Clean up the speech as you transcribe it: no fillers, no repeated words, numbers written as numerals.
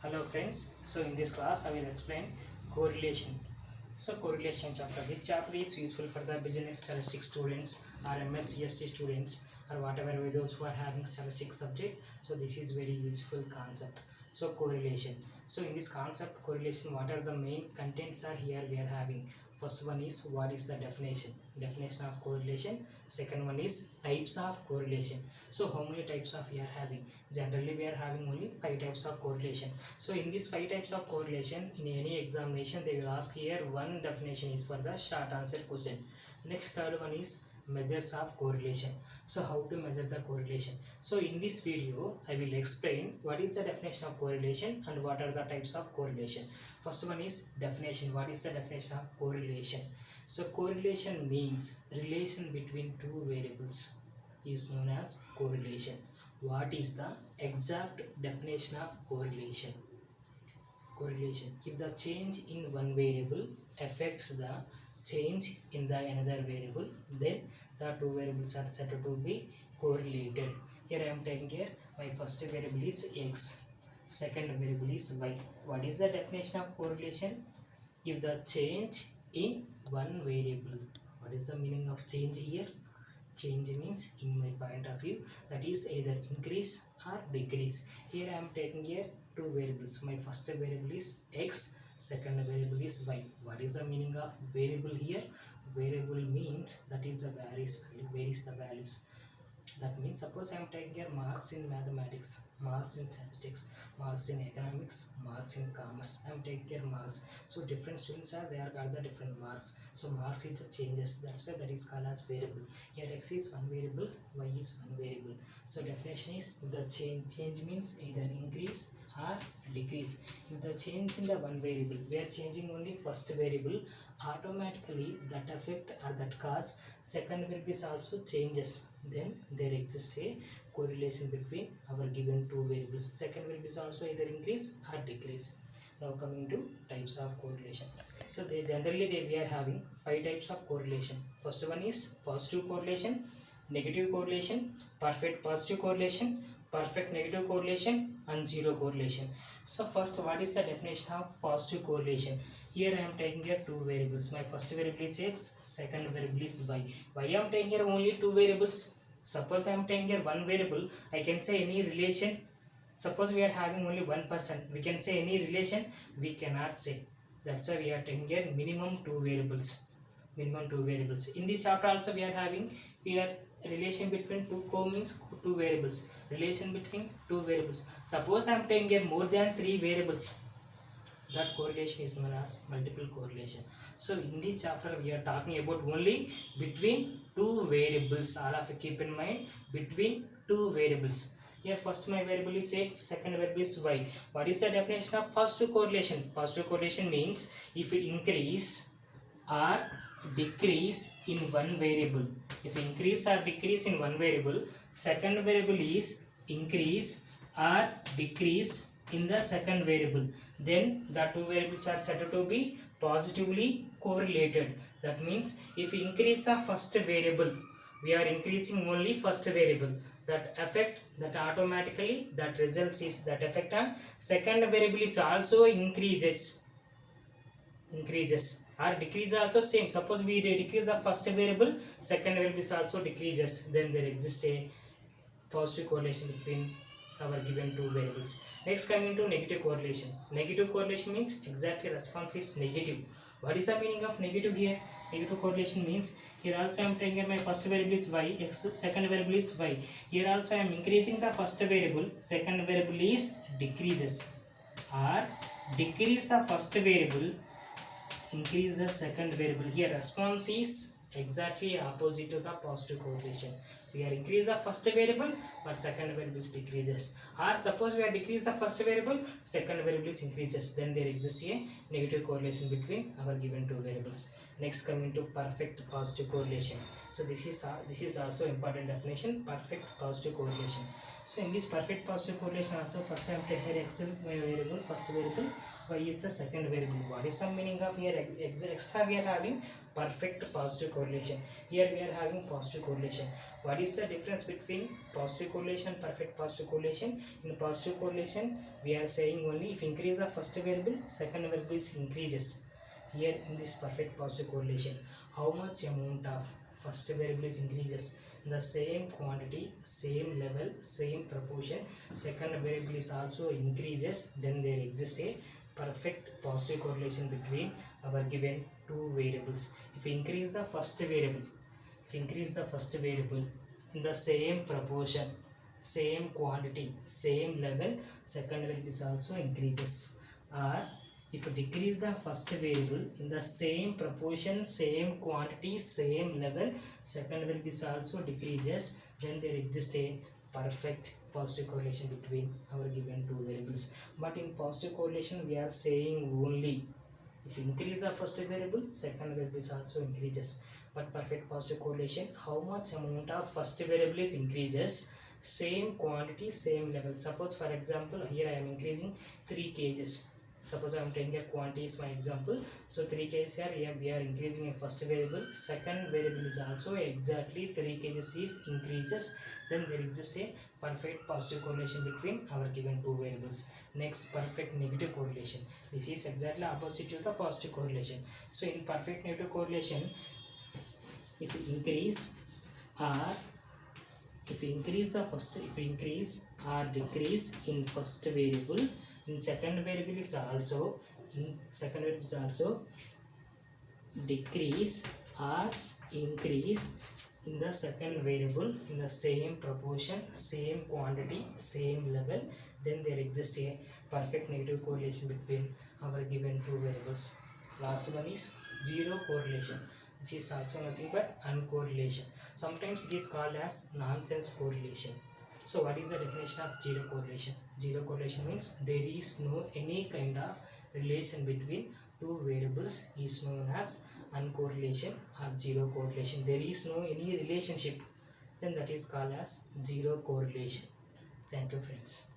Hello friends, so in this class I will explain correlation. So correlation chapter, this chapter is useful for the business statistics students or MSc students or whatever way those who are having statistics subject. So this is very useful concept. So correlation. So in this concept correlation, what are the main contents are here we are having. First one is what is the definition of correlation. Second one is types of correlation. So how many types of we are having? Generally we are having only 5 types of correlation. So in these 5 types of correlation, in any examination they will ask here one definition is for the short answer question. Next, third one is measures of correlation. So how to measure the correlation? So in this video I will explain what is the definition of correlation and what are the types of correlation. First one is definition. What is the definition of correlation? So correlation means relation between two variables is known as correlation. What is the exact definition of correlation? Correlation, if the change in one variable affects the change in the another variable, then the two variables are said to be correlated. Here I am taking here my first variable is x, second variable is y. What is the definition of correlation? If the change in one variable, what is the meaning of change here? Change means, in my point of view, that is either increase or decrease. Here I am taking here two variables. My first variable is x, second variable is y. What is the meaning of variable here? Variable means that is the varies the values. That means, suppose I am taking here marks in mathematics, marks in statistics, marks in economics, marks in commerce. I am taking here marks. So different students are there are the different marks. So marks is the changes. That's why that is called as variable. Here x is one variable, y is one variable. So definition is the change. Change means either increase or decrease. If the change in the one variable, we are changing only first variable, automatically that effect or that cause second variable is also changes. Then there exists a correlation between our given two variables. Second variable is also either increase or decrease. Now coming to types of correlation. So we are having 5 types of correlation. First one is positive correlation, negative correlation, perfect positive correlation, perfect negative correlation, and zero correlation. So first, what is the definition of positive correlation? Here I am taking here two variables. My first variable is x, second variable is y. Why I am taking here only two variables? Suppose I am taking here one variable, I can say any relation. Suppose we are having only one person, we can say any relation, we cannot say. That's why we are taking here minimum two variables. Minimum two variables. In this chapter also we are having here relation between two variables. Relation between two variables. Suppose I am taking here more than three variables, that correlation is known as multiple correlation. So in this chapter we are talking about only between two variables. All of you keep in mind, between two variables. Here first my variable is x, second variable is y. What is the definition of positive correlation? Positive correlation means if we increase or decrease in one variable. If increase or decrease in one variable, second variable is increase or decrease in the second variable, then the two variables are said to be positively correlated. That means if we increase the first variable, we are increasing only first variable, that effect that automatically that results is that effect on second variable is also increases or decrease also same. Suppose we decrease the first variable, second variable is also decreases, then there exists a positive correlation between our given two variables. Next, coming to negative correlation. Negative correlation means exactly response is negative. What is the meaning of negative here? Negative correlation means, here also I am taking my first variable is y, x, second variable is y. Here also I am increasing the first variable, second variable is decreases, or decrease the first variable, increase the second variable. Here response is exactly opposite to the positive correlation. We are increase the first variable, but second variable is decreases. Or suppose we are decrease the first variable, second variable is increases. Then there exists a negative correlation between our given two variables. Next, coming to perfect positive correlation. So this is also important definition. Perfect positive correlation. So in this perfect positive correlation also, first I am taking here x variable, first variable, y is the second variable. What is some meaning of here? Extra we are having perfect positive correlation. Here we are having positive correlation. What is the difference between positive correlation and perfect positive correlation? In positive correlation, we are saying only if increase of first variable, second variable is increases. Here in this perfect positive correlation, how much amount of first variable is increases? The same quantity, same level, same proportion, second variable is also increases, then there exists a perfect positive correlation between our given two variables. If we increase the first variable, in the same proportion, same quantity, same level, second variable is also increases. Or if you decrease the first variable in the same proportion, same quantity, same level, second variable is also decreases, then there exists a perfect positive correlation between our given two variables. But in positive correlation, we are saying only if you increase the first variable, second variable is also increases. But perfect positive correlation, how much amount of first variable is increases, same quantity, same level. Suppose for example, here I am increasing 3 kgs. Suppose I am taking a quantity is my example. So 3 kgs here we are increasing a first variable, second variable is also exactly 3 kgs is increases. Then there exists a perfect positive correlation between our given two variables. Next, perfect negative correlation. This is exactly opposite to the positive correlation. So in perfect negative correlation, if we increase or decrease in first variable, in second variable is also decrease or increase in the second variable in the same proportion, same quantity, same level, then there exists a perfect negative correlation between our given two variables. Last one is zero correlation. This is also nothing but uncorrelation. Sometimes it is called as nonsense correlation. So what is the definition of zero correlation? Zero correlation means there is no any kind of relation between two variables is known as uncorrelation or zero correlation. There is no any relationship, then that is called as zero correlation. Thank you friends.